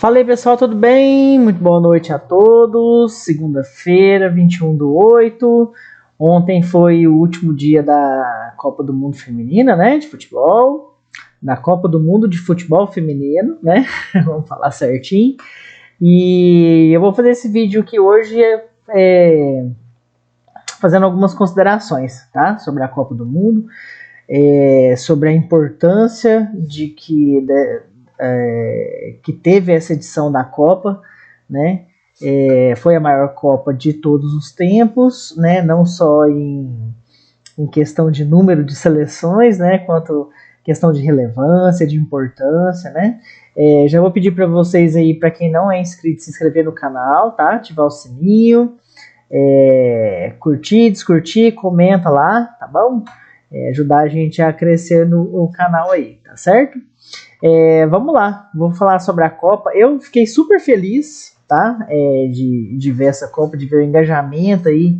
Fala aí pessoal, tudo bem? Muito boa noite a todos. Segunda-feira, 21/8. Ontem foi o último dia da Copa do Mundo Feminina, né? De futebol. Da Copa do Mundo de Futebol Feminino, né? Vamos falar certinho. E eu vou fazer esse vídeo aqui hoje fazendo algumas considerações, tá? Sobre a Copa do Mundo. Sobre a importância que teve essa edição da Copa, né? Foi a maior Copa de todos os tempos, né? Não só em questão de número de seleções, né? Quanto questão de relevância, de importância, né? Já vou pedir para vocês aí, para quem não é inscrito, se inscrever no canal, tá? Ativar o sininho, curtir, descurtir, comenta lá, tá bom? Ajudar a gente a crescer no canal aí, tá certo? Vamos lá, vou falar sobre a Copa. Eu fiquei super feliz, tá? De ver essa Copa, de ver o engajamento aí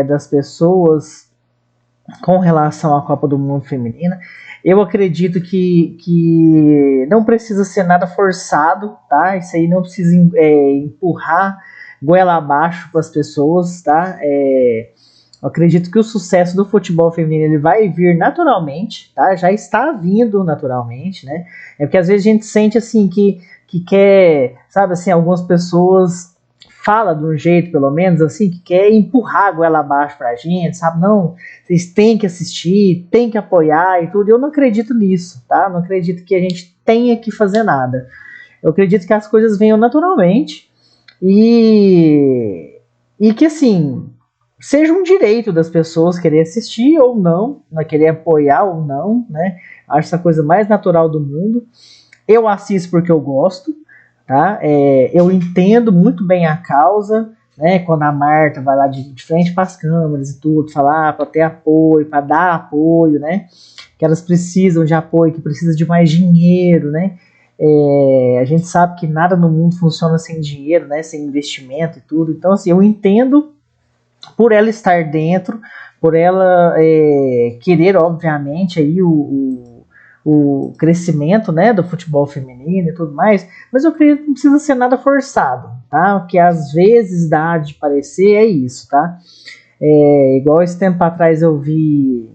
das pessoas com relação à Copa do Mundo Feminina. Eu acredito que não precisa ser nada forçado, tá? Isso aí não precisa empurrar goela abaixo para as pessoas, tá? Eu acredito que o sucesso do futebol feminino ele vai vir naturalmente, tá? Já está vindo naturalmente, né? Porque às vezes a gente sente assim que quer, sabe assim, algumas pessoas falam de um jeito, pelo menos, assim, que quer empurrar a goela abaixo pra gente, sabe? Não, vocês têm que assistir, têm que apoiar e tudo. Eu não acredito nisso, tá? Não acredito que a gente tenha que fazer nada. Eu acredito que as coisas venham naturalmente e que, assim, seja um direito das pessoas querer assistir ou não, querer apoiar ou não, né? Acho essa coisa mais natural do mundo. Eu assisto porque eu gosto, tá? Eu entendo muito bem a causa, né? Quando a Marta vai lá de frente para as câmeras e tudo, falar para ter apoio, para dar apoio, né? Que elas precisam de apoio, que precisam de mais dinheiro, né? A gente sabe que nada no mundo funciona sem dinheiro, né? Sem investimento e tudo. Então, assim, eu entendo por ela estar dentro, por ela querer, obviamente, aí o crescimento, né, do futebol feminino e tudo mais, mas eu acredito que não precisa ser nada forçado, tá? O que às vezes dá de parecer é isso, tá? Igual esse tempo atrás eu vi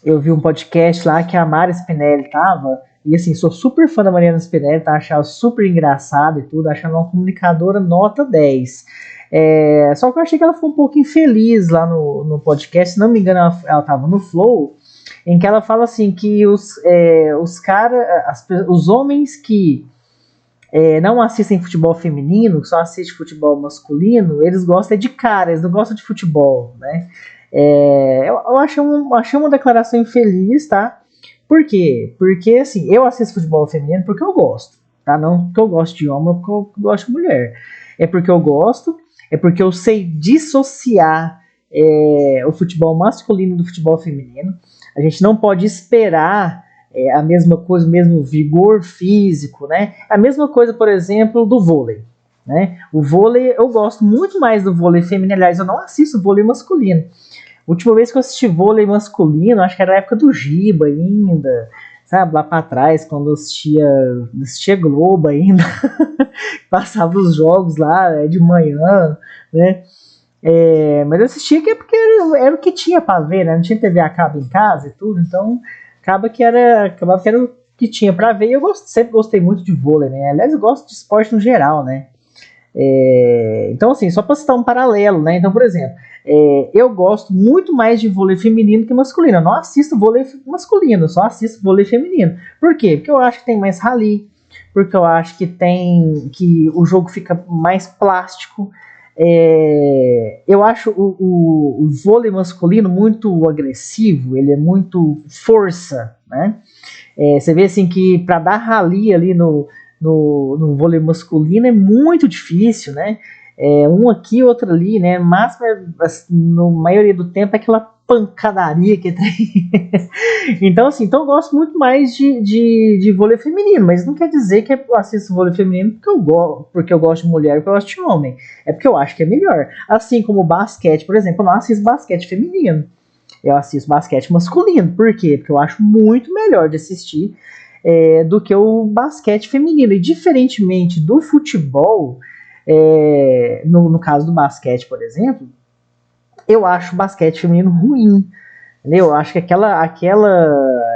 um podcast lá que a Mara Spinelli tava, e assim, sou super fã da Mariana Spinelli, tá? Achava super engraçado e tudo, achando uma comunicadora nota 10. Só que eu achei que ela foi um pouco infeliz lá no podcast, se não me engano ela tava no Flow, em que ela fala assim que os homens que não assistem futebol feminino, só assistem futebol masculino, eles gostam de cara, eles não gostam de futebol, né? Eu achei uma declaração infeliz, tá? Por quê? Porque, assim, eu assisto futebol feminino porque eu gosto, tá? Não porque eu gosto de homem ou porque eu gosto de mulher. É porque eu gosto, é porque eu sei dissociar o futebol masculino do futebol feminino. A gente não pode esperar a mesma coisa, o mesmo vigor físico, né? A mesma coisa, por exemplo, do vôlei, né? O vôlei, eu gosto muito mais do vôlei feminino. Aliás, eu não assisto vôlei masculino. A última vez que eu assisti vôlei masculino, acho que era a época do Giba ainda, sabe? Lá pra trás, quando eu assistia Globo ainda, passava os jogos lá de manhã, né? Mas eu assistia porque era o que tinha pra ver, né? Não tinha TV a cabo em casa e tudo, então acabava que era o que tinha pra ver. E eu sempre gostei muito de vôlei, né? Aliás, eu gosto de esporte no geral, né? Então, assim, só pra citar um paralelo, né? Então, por exemplo, eu gosto muito mais de vôlei feminino que masculino. Eu não assisto vôlei masculino, só assisto vôlei feminino. Por quê? Porque eu acho que tem mais rally, porque eu acho que o jogo fica mais plástico. Eu acho o vôlei masculino muito agressivo, ele é muito força, né? Você vê assim que para dar rally ali no vôlei masculino é muito difícil, né? Um aqui, outro ali, né? Mas na maioria do tempo é aquela pancadaria que tem. Então, assim, eu gosto muito mais de vôlei feminino, mas não quer dizer que eu assisto vôlei feminino porque eu gosto de mulher, porque eu gosto de homem. É porque eu acho que é melhor. Assim como basquete, por exemplo, eu não assisto basquete feminino. Eu assisto basquete masculino. Por quê? Porque eu acho muito melhor de assistir. do que o basquete feminino. E diferentemente do futebol, no caso do basquete, por exemplo, eu acho o basquete feminino ruim. Entendeu? Eu acho que aquela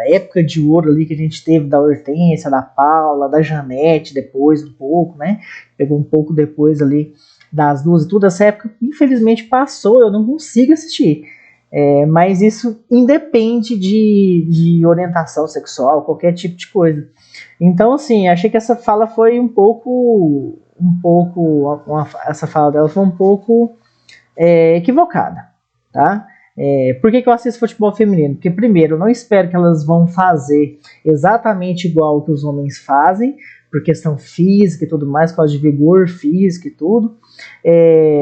época de ouro ali que a gente teve da Hortência, da Paula, da Janete, depois um pouco, né? Pegou um pouco depois ali das duas e tudo. Essa época, infelizmente, passou, eu não consigo assistir. Mas isso independe de orientação sexual, qualquer tipo de coisa. Então, assim, achei que essa fala foi essa fala dela foi um pouco equivocada, tá? Por que eu assisto futebol feminino? Porque, primeiro, eu não espero que elas vão fazer exatamente igual que os homens fazem, por questão física e tudo mais, por causa de vigor físico e tudo.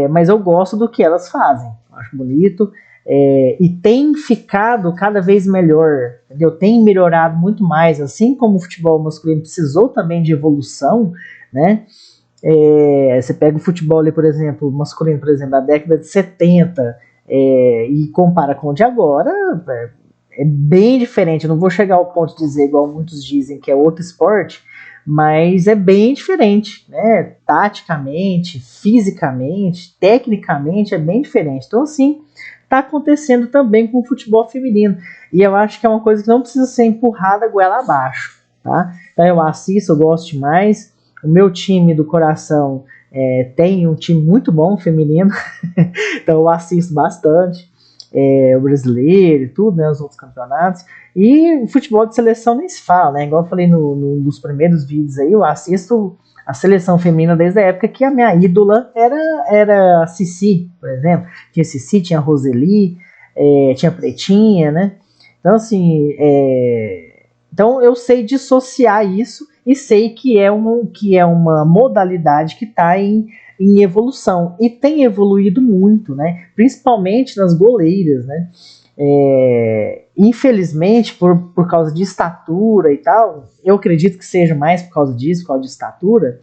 Mas eu gosto do que elas fazem, acho bonito. E tem ficado cada vez melhor, entendeu? Tem melhorado muito mais, assim como o futebol masculino precisou também de evolução, né? Você pega o futebol ali, por exemplo, masculino, por exemplo, da década de 70, e compara com o de agora, é bem diferente. Eu não vou chegar ao ponto de dizer, igual muitos dizem, que é outro esporte, mas é bem diferente, né? Taticamente, fisicamente, tecnicamente, é bem diferente. Então, assim, tá acontecendo também com o futebol feminino. E eu acho que é uma coisa que não precisa ser empurrada goela abaixo, tá? Então eu assisto, eu gosto demais. O meu time do coração tem um time muito bom feminino, então eu assisto bastante, o brasileiro e tudo, né, os outros campeonatos. E o futebol de seleção nem se fala, né? Igual eu falei nos primeiros vídeos aí, eu assisto a seleção feminina desde a época que a minha ídola era a Cici, por exemplo. Tinha Cici, tinha a Roseli, tinha a Pretinha, né? Então, assim, então eu sei dissociar isso e sei que é uma modalidade que está em evolução e tem evoluído muito, né? Principalmente nas goleiras, né? Infelizmente, por causa de estatura e tal, eu acredito que seja mais por causa disso, por causa de estatura,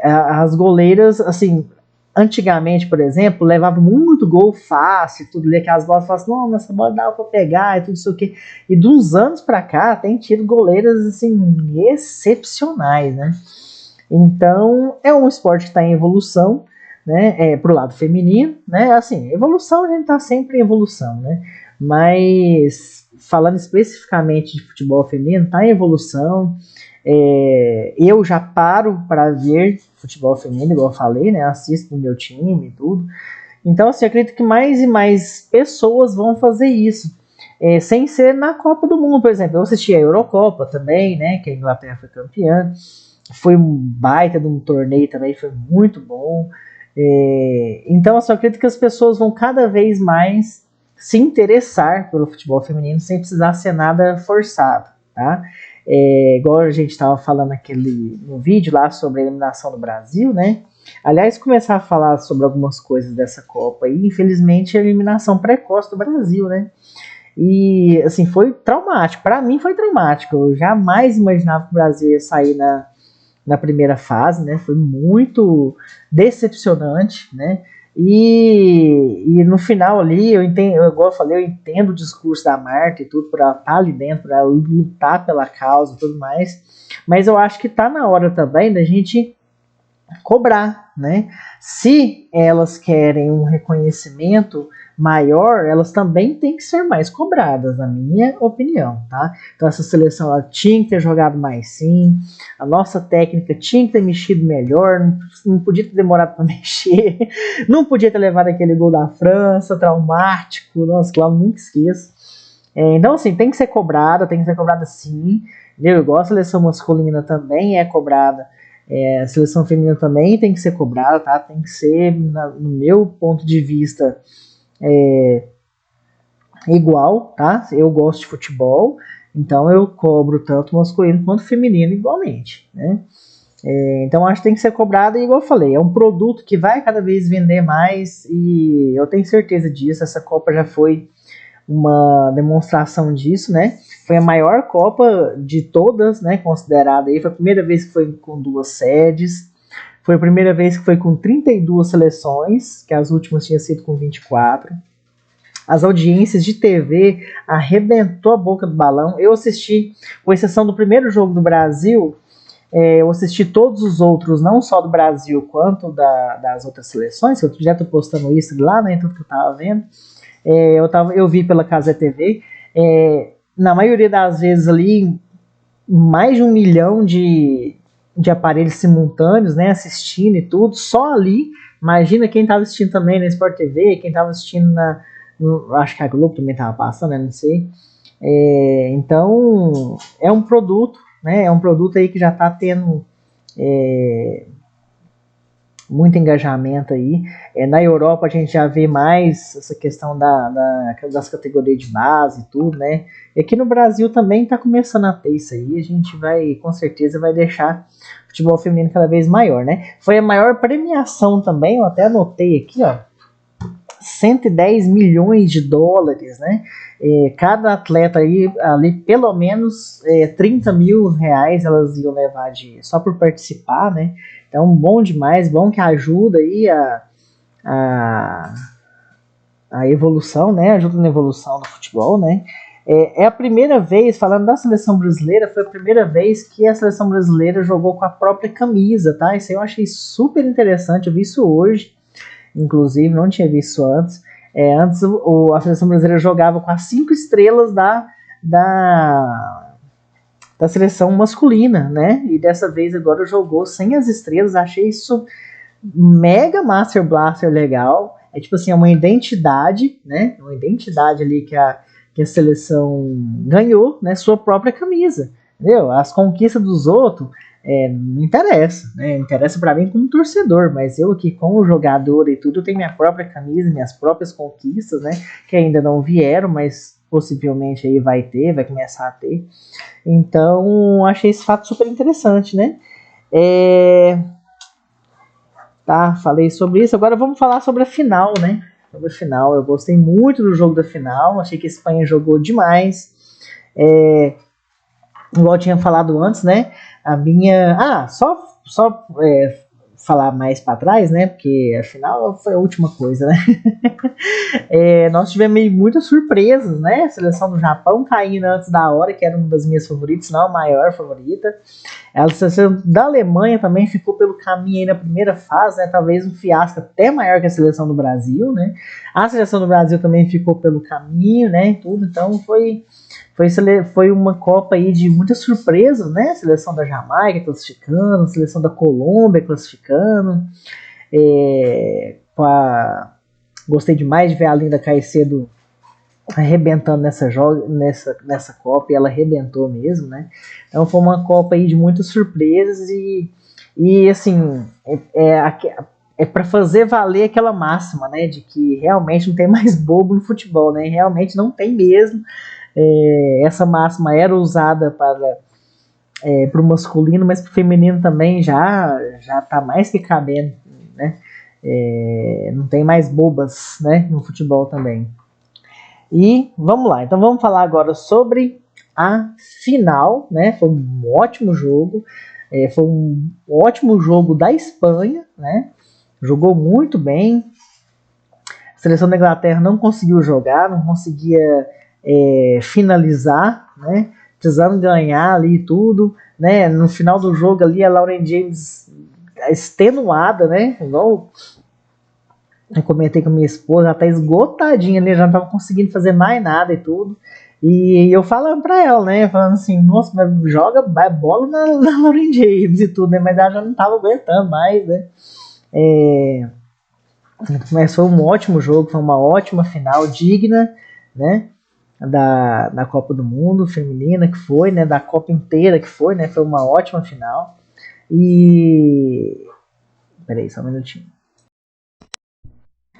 as goleiras, assim, antigamente, por exemplo, levavam muito gol fácil, tudo ali, aquelas bolas falavam assim, não, essa bola dava pra pegar e tudo isso aqui. E de uns anos pra cá, tem tido goleiras, assim, excepcionais, né? Então, é um esporte que está em evolução, né? Pro lado feminino, né? Assim, evolução, a gente tá sempre em evolução, né? Mas, falando especificamente de futebol feminino, tá em evolução. Eu já paro para ver futebol feminino, igual eu falei, né? Assisto no meu time e tudo. Então, assim, eu acredito que mais e mais pessoas vão fazer isso. Sem ser na Copa do Mundo, por exemplo. Eu assisti a Eurocopa também, né? Que a Inglaterra foi campeã. Foi um baita de um torneio também, foi muito bom. Então, assim, eu acredito que as pessoas vão cada vez mais se interessar pelo futebol feminino sem precisar ser nada forçado, tá? Igual a gente estava falando no vídeo lá sobre a eliminação do Brasil, né? Aliás, começar a falar sobre algumas coisas dessa Copa aí, infelizmente a eliminação precoce do Brasil, né? E assim, foi traumático. Para mim foi traumático. Eu jamais imaginava que o Brasil ia sair na primeira fase, né? Foi muito decepcionante, né? E no final ali, igual eu falei, eu entendo o discurso da Marta e tudo, por ela estar ali dentro, por ela lutar pela causa e tudo mais, mas eu acho que tá na hora também da gente cobrar, né? Se elas querem um reconhecimento maior, elas também têm que ser mais cobradas, na minha opinião, tá? Então essa seleção ela tinha que ter jogado mais sim, a nossa técnica tinha que ter mexido melhor, não podia ter demorado para mexer, não podia ter levado aquele gol da França, traumático, nossa, que lá eu nunca esqueço. Então assim, tem que ser cobrada sim, entendeu? Igual a seleção masculina também é cobrada, a seleção feminina também tem que ser cobrada, tá? Tem que ser, no meu ponto de vista, igual, tá? Eu gosto de futebol, então eu cobro tanto masculino quanto feminino igualmente, né? Então acho que tem que ser cobrado, e igual eu falei, é um produto que vai cada vez vender mais e eu tenho certeza disso. Essa Copa já foi uma demonstração disso, né? Foi a maior Copa de todas, né? Considerada aí, foi a primeira vez que foi com 2 sedes, foi a primeira vez que foi com 32 seleções, que as últimas tinham sido com 24. as audiências de TV arrebentou a boca do balão. Eu assisti, com exceção do primeiro jogo do Brasil, eu assisti todos os outros, não só do Brasil, quanto das outras seleções, que eu já tô postando isso lá, né, tudo que eu tava vendo. Eu vi pela Cazé TV, na maioria das vezes ali, mais de 1 milhão de aparelhos simultâneos, né, assistindo e tudo, só ali. Imagina quem estava assistindo também na Sport TV, quem estava assistindo acho que a Globo também estava passando, né, não sei. Então, é um produto, né, é um produto aí que já está tendo muito engajamento aí. Na Europa a gente já vê mais essa questão das categorias de base e tudo, né? E aqui no Brasil também está começando a ter isso aí. A gente vai, com certeza, vai deixar o futebol feminino cada vez maior, né? Foi a maior premiação também, eu até anotei aqui, ó. 110 milhões de dólares, né? Cada atleta aí, ali, pelo menos 30 mil reais elas iam levar só por participar, né? Então, bom demais, bom que ajuda aí a evolução, né? Ajuda na evolução do futebol, né? É a primeira vez, falando da seleção brasileira, foi a primeira vez que a seleção brasileira jogou com a própria camisa, tá? Isso aí eu achei super interessante, eu vi isso hoje, inclusive, não tinha visto isso antes. Antes a seleção brasileira jogava com as 5 estrelas da seleção masculina, né? E dessa vez agora jogou sem as estrelas. Achei isso mega Master Blaster legal. É tipo assim, é uma identidade, né? Uma identidade ali que a seleção ganhou, né? Sua própria camisa, entendeu? As conquistas dos outros não interessa, né? Interessa para mim como torcedor, mas eu aqui como jogador e tudo tenho minha própria camisa, minhas próprias conquistas, né? Que ainda não vieram, mas possivelmente aí vai começar a ter. Então, achei esse fato super interessante, né? Tá, falei sobre isso. Agora vamos falar sobre a final, né? Sobre a final. Eu gostei muito do jogo da final. Achei que a Espanha jogou demais. Igual eu tinha falado antes, né? A minha... só falar mais para trás, né? Porque afinal foi a última coisa, né? Nós tivemos muitas surpresas, né? A seleção do Japão caindo antes da hora, que era uma das minhas favoritas, não a maior favorita. A seleção da Alemanha também ficou pelo caminho aí na primeira fase, né? Talvez um fiasco até maior que a seleção do Brasil, né? A seleção do Brasil também ficou pelo caminho, né? Tudo, então foi uma Copa aí de muitas surpresas, né? A seleção da Jamaica classificando, a seleção da Colômbia classificando. Gostei demais de ver a Linda Caicedo arrebentando nessa Copa, e ela arrebentou mesmo, né? Então foi uma Copa aí de muitas surpresas e assim, para fazer valer aquela máxima, né? De que realmente não tem mais bobo no futebol, né? Realmente não tem mesmo. Essa máxima era usada para o masculino, mas para o feminino também já tá mais que cabendo, né? Não tem mais bobas, né, no futebol também. E vamos lá, então vamos falar agora sobre a final, né? Foi um ótimo jogo, foi um ótimo jogo da Espanha, né? Jogou muito bem. A seleção da Inglaterra não conseguiu jogar, não conseguia finalizar, né? Precisando ganhar ali e tudo, né? No final do jogo ali a Lauren James extenuada, né? Igual eu comentei com a minha esposa, ela tá esgotadinha, né? Já não tava conseguindo fazer mais nada e tudo. E eu falando pra ela, né? Falando assim, nossa, mas joga bola na Lauren James e tudo, né? Mas ela já não tava aguentando mais, né? Mas foi um ótimo jogo, foi uma ótima final, digna, né? Da Copa do Mundo feminina que foi, né? Da Copa inteira que foi, né? Foi uma ótima final. E... Peraí, só um minutinho.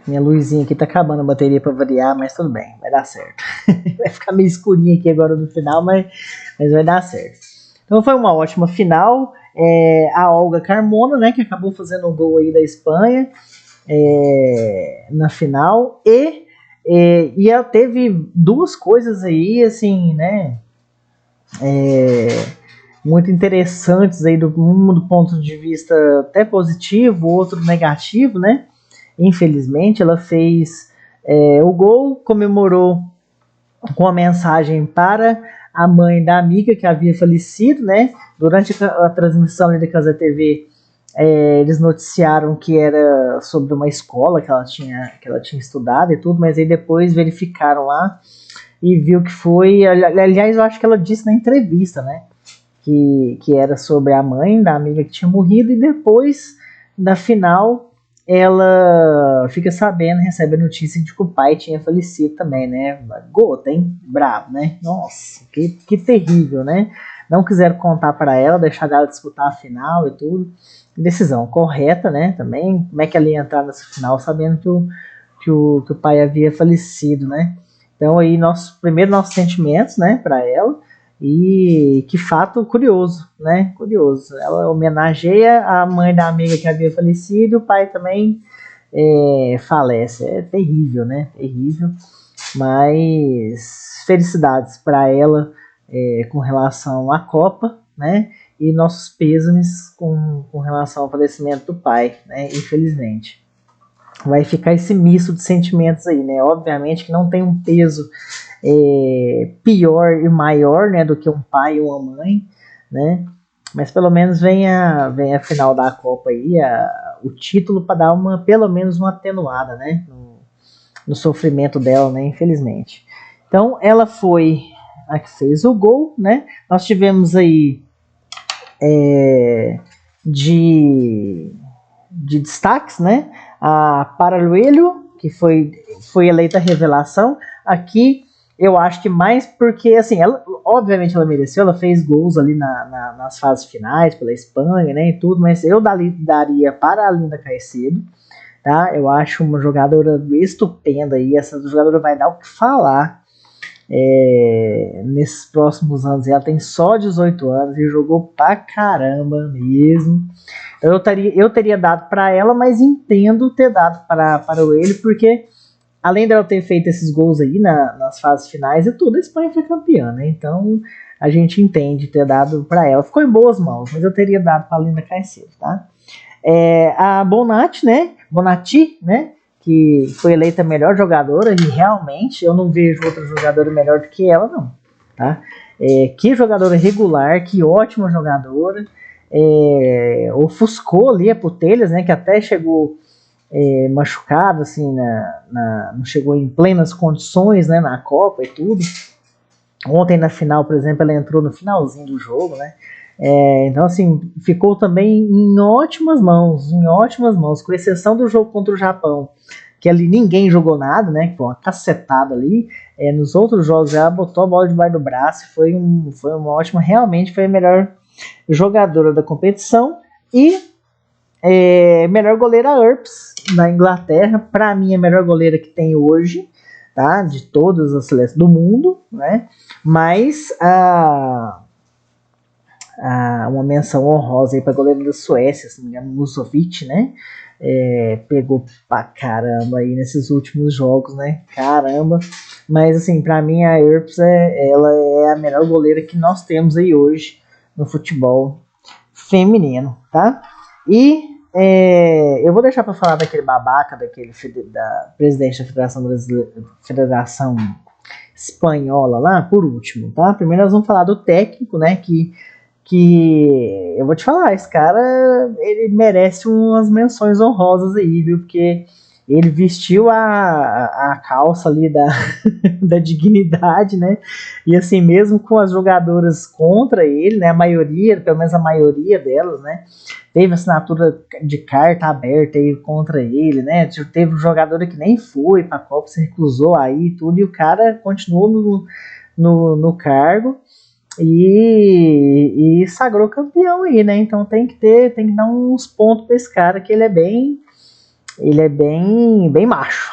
Minha luzinha aqui tá acabando a bateria pra variar, mas tudo bem, vai dar certo. Vai ficar meio escurinho aqui agora no final, mas vai dar certo. Então foi uma ótima final. A Olga Carmona, né, que acabou fazendo o gol aí da Espanha na final. E ela teve duas coisas aí, assim, né, muito interessantes aí, um do ponto de vista até positivo, outro negativo, né? Infelizmente, ela fez O gol comemorou com a mensagem para a mãe da amiga que havia falecido, né? Durante a transmissão ali da Casa TV, eles noticiaram que era sobre uma escola que ela tinha estudado e tudo, mas aí depois verificaram lá e viu que foi. Aliás, eu acho que ela disse na entrevista, né? Que era sobre a mãe da amiga que tinha morrido, e depois da final ela fica sabendo, recebe a notícia de que o pai tinha falecido também, né? Gota, hein? Brabo, né? Nossa, que terrível, né? Não quiseram contar para ela, deixar ela disputar a final e tudo. Decisão correta, né? Também, como é que ela ia entrar nessa final sabendo que o pai havia falecido, né? Então aí, nossos sentimentos, né, para ela. E que fato curioso, né? Curioso. Ela homenageia a mãe da amiga que havia falecido, e o pai também falece. É terrível, né? Terrível. Mas felicidades para ela com relação à Copa, né? E nossos pêsames com relação ao falecimento do pai, né? Infelizmente. Vai ficar esse misto de sentimentos aí, né? Obviamente que não tem um peso pior e maior, né, do que um pai e uma mãe, né? Mas pelo menos vem a final da Copa aí, o título para dar pelo menos uma atenuada, né, no sofrimento dela, né, infelizmente. Então ela foi a que fez o gol, né? Nós tivemos aí de destaques, né? A Paraluelho, que foi eleita revelação. Aqui eu acho que mais porque, assim, ela, obviamente ela mereceu, ela fez gols ali nas fases finais, pela Espanha, né, e tudo, mas eu daria para a Linda Caicedo, tá? Eu acho uma jogadora estupenda aí, essa jogadora vai dar o que falar nesses próximos anos. Ela tem só 18 anos e jogou pra caramba mesmo. Eu teria dado para ela, mas entendo ter dado para o ele, porque além dela ter feito esses gols aí nas fases finais e tudo, a Espanha foi campeã, né? Então a gente entende ter dado para ela. Ficou em boas mãos, mas eu teria dado para a Linda Caicedo, tá? A Bonatti, né? Que foi eleita melhor jogadora, e realmente eu não vejo outra jogadora melhor do que ela, não, tá? Que jogadora regular, que ótima jogadora. Ofuscou ali a Putelhas, né? Que até chegou machucado, assim, não chegou em plenas condições, né, na Copa e tudo. Ontem na final, por exemplo, ela entrou no finalzinho do jogo, né? Então, assim, ficou também em ótimas mãos, com exceção do jogo contra o Japão, que ali ninguém jogou nada, né? Foi uma cacetada ali. Nos outros jogos ela botou a bola debaixo do braço, foi uma ótima, realmente foi a melhor jogadora da competição. E melhor goleira Earps na Inglaterra, para mim a melhor goleira que tem hoje, tá? De todas as seleções do mundo, né? Mas uma menção honrosa aí para goleira da Suécia, se não me engano, Musovic, né? Pegou pra caramba aí nesses últimos jogos, né? Caramba. Mas assim, para mim a Earps ela é a melhor goleira que nós temos aí hoje no futebol feminino, tá? E eu vou deixar para falar daquele babaca, da presidente da Federação Brasileira, Federação Espanhola lá, por último, tá? Primeiro nós vamos falar do técnico, né? Que eu vou te falar, esse cara, ele merece umas menções honrosas aí, viu? Porque ele vestiu a calça ali da dignidade, né? E assim, mesmo com as jogadoras contra ele, né? A maioria, pelo menos a maioria delas, né? Teve assinatura de carta aberta aí contra ele, né? Teve um jogador que nem foi pra Copa, se recusou aí e tudo, e o cara continuou no cargo e sagrou campeão aí, né? Então tem que dar uns pontos pra esse cara, que ele é bem macho,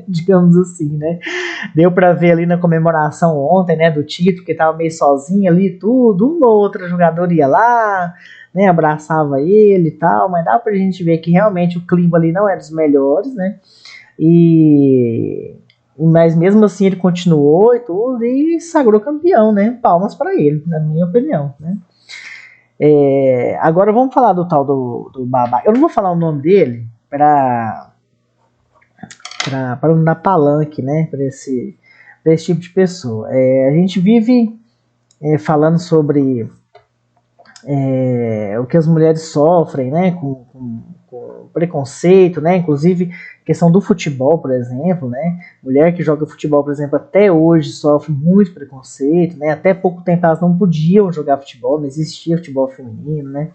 digamos assim, né? Deu para ver ali na comemoração ontem, né, do título, que tava meio sozinho ali, tudo, uma ou outra jogadora ia lá, né, abraçava ele e tal, mas dá pra gente ver que realmente o clima ali não é dos melhores, né? Mas mesmo assim ele continuou e tudo e sagrou campeão, né? Palmas para ele, na minha opinião, né? Agora vamos falar do tal do Babá. Eu não vou falar o nome dele para não dar palanque, né, para esse tipo de pessoa. A gente vive falando sobre o que as mulheres sofrem, né, com preconceito, né, inclusive questão do futebol, por exemplo, né, mulher que joga futebol, por exemplo, até hoje sofre muito preconceito, né, até pouco tempo elas não podiam jogar futebol, não existia futebol feminino, né,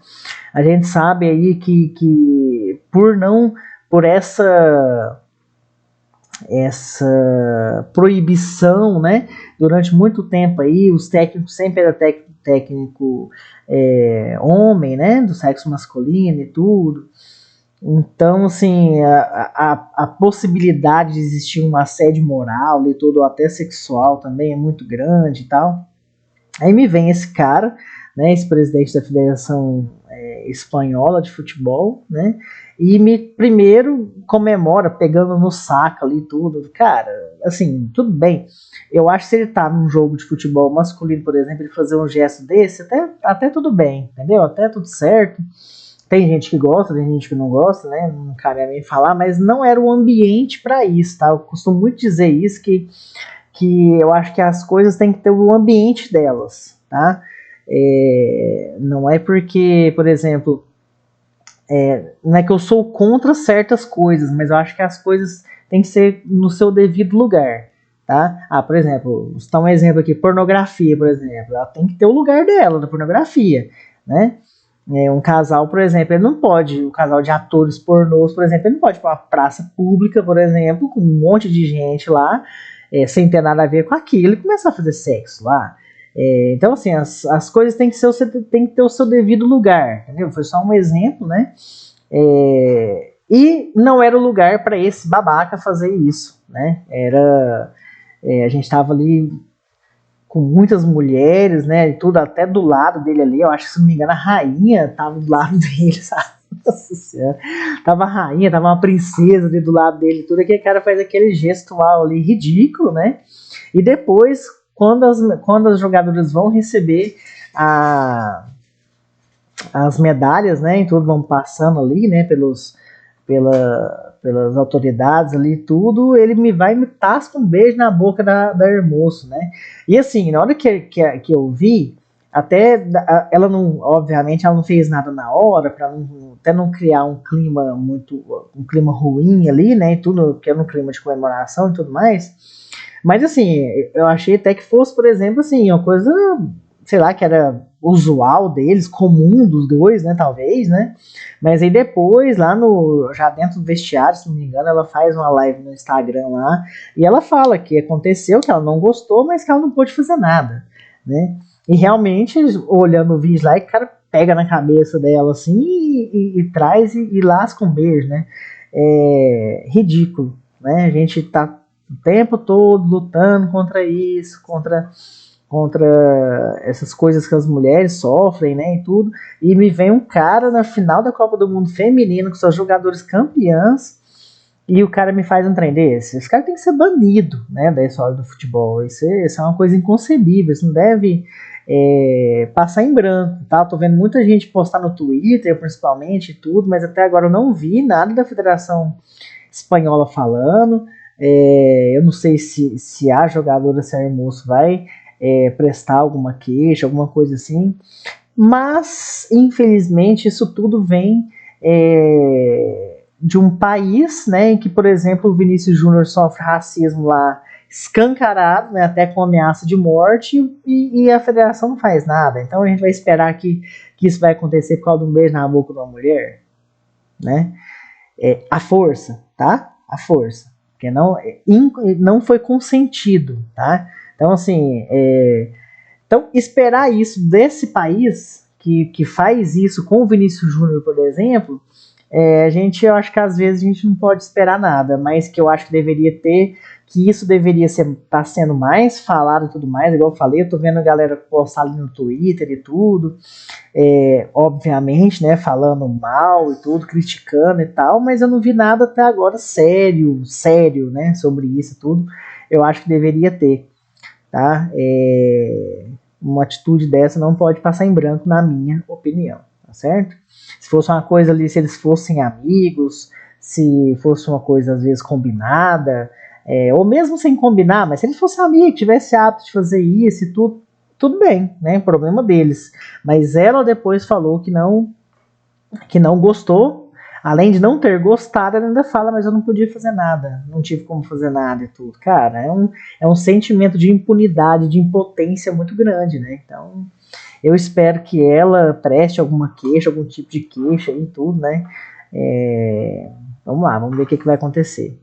a gente sabe aí que por essa proibição, né, durante muito tempo aí, os técnicos sempre eram técnico homem, né, do sexo masculino e tudo. Então, assim, a possibilidade de existir um assédio moral e tudo, até sexual também é muito grande e tal. Aí me vem esse cara, né, esse presidente da Federação Espanhola de Futebol, né, e me primeiro comemora pegando no saco ali tudo. Cara, assim, tudo bem. Eu acho que se ele tá num jogo de futebol masculino, por exemplo, ele fazer um gesto desse, até tudo bem, entendeu? Até tudo certo. Tem gente que gosta, tem gente que não gosta, né? Não cabe a mim falar, mas não era o ambiente para isso, tá? Eu costumo muito dizer isso, que eu acho que as coisas têm que ter o ambiente delas, tá? Não é porque, por exemplo, não é que eu sou contra certas coisas, mas eu acho que as coisas têm que ser no seu devido lugar, tá? Por exemplo, vou citar um exemplo aqui, pornografia, por exemplo, ela tem que ter o lugar dela, da pornografia, né? Um casal, por exemplo, ele não pode, um casal de atores pornôs, por exemplo, ele não pode ir para uma praça pública, por exemplo, com um monte de gente lá, sem ter nada a ver com aquilo, e começar a fazer sexo lá. Então, assim, as coisas têm que ter o seu devido lugar, entendeu? Foi só um exemplo, né? E não era o lugar para esse babaca fazer isso, né? A gente estava ali com muitas mulheres, né, e tudo, até do lado dele ali, eu acho que, se não me engano, a rainha tava do lado dele, sabe? Nossa Senhora. Tava a rainha, tava uma princesa ali do lado dele, tudo, aquele cara faz aquele gestual ali ridículo, né? E depois, quando as jogadoras vão receber as medalhas, né, e tudo, vão passando ali, né, pelas autoridades ali e tudo, ele me tasca um beijo na boca da hermoço, né? E assim, na hora que eu vi, ela não, obviamente, ela não fez nada na hora, para até não criar um clima ruim ali, né, e tudo, que era um clima de comemoração e tudo mais. Mas assim, eu achei até que fosse, por exemplo, assim, uma coisa, sei lá, que era usual deles, comum dos dois, né, talvez, né? Mas aí depois, já dentro do vestiário, se não me engano, ela faz uma live no Instagram lá, e ela fala que aconteceu, que ela não gostou, mas que ela não pôde fazer nada, né? E realmente, olhando o vídeo lá, o cara pega na cabeça dela assim e traz e lasca um beijo, né? Ridículo, né? A gente tá o tempo todo lutando contra isso, contra essas coisas que as mulheres sofrem, né, e tudo, e me vem um cara na final da Copa do Mundo feminino com seus jogadores campeãs, e o cara me faz um trem desse. Esse cara tem que ser banido, né, da história do futebol. Isso é uma coisa inconcebível, isso não deve passar em branco, tá? Eu tô vendo muita gente postar no Twitter, principalmente, e tudo, mas até agora eu não vi nada da Federação Espanhola falando. Eu não sei se a jogadora, se a Hermoso vai prestar alguma queixa, alguma coisa assim, mas infelizmente isso tudo vem de um país, né, em que, por exemplo, o Vinícius Júnior sofre racismo lá escancarado, né, até com ameaça de morte, e a federação não faz nada. Então a gente vai esperar que isso vai acontecer por causa de um beijo na boca de uma mulher, né? A força, tá? A força, porque não foi consentido, tá? Então, assim, então esperar isso desse país que faz isso com o Vinícius Júnior, por exemplo, eu acho que às vezes a gente não pode esperar nada, mas que eu acho que isso deveria estar sendo mais falado e tudo mais, igual eu falei, eu tô vendo a galera postar ali no Twitter e tudo, obviamente, né, falando mal e tudo, criticando e tal, mas eu não vi nada até agora sério, né, sobre isso e tudo. Eu acho que deveria ter, tá? Uma atitude dessa não pode passar em branco, na minha opinião, tá certo? Se fosse uma coisa ali, se eles fossem amigos, se fosse uma coisa às vezes combinada, ou mesmo sem combinar, mas se eles fossem amigos, tivesse hábito de fazer isso e tudo bem, né? Problema deles. Mas ela depois falou que não gostou. Além de não ter gostado, ela ainda fala, mas eu não podia fazer nada, não tive como fazer nada e tudo. Cara, é um sentimento de impunidade, de impotência muito grande, né? Então, eu espero que ela preste alguma queixa, algum tipo de queixa e tudo, né? Vamos lá, vamos ver o que vai acontecer.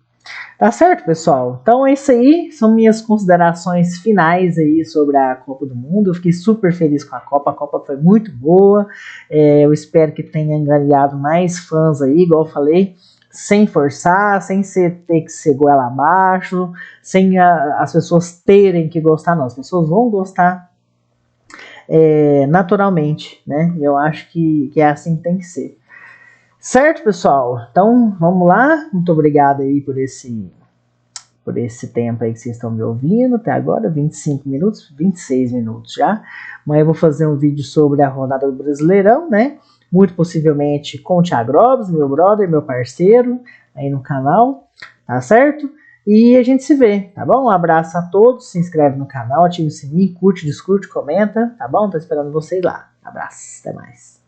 Tá certo, pessoal? Então é isso aí, são minhas considerações finais aí sobre a Copa do Mundo. Eu fiquei super feliz com a Copa foi muito boa. Eu espero que tenha angariado mais fãs aí, igual eu falei, sem forçar, sem ter que ser goela abaixo, sem as pessoas terem que gostar, não. As pessoas vão gostar naturalmente, né? Eu acho que é assim que tem que ser. Certo, pessoal? Então, vamos lá. Muito obrigado aí por esse tempo aí que vocês estão me ouvindo até agora, 25 minutos, 26 minutos já. Amanhã eu vou fazer um vídeo sobre a rodada do Brasileirão, né? Muito possivelmente com o Thiago Robes, meu brother, meu parceiro, aí no canal, tá certo? E a gente se vê, tá bom? Um abraço a todos, se inscreve no canal, ativa o sininho, curte, discute, comenta, tá bom? Tô esperando vocês lá. Abraço, até mais.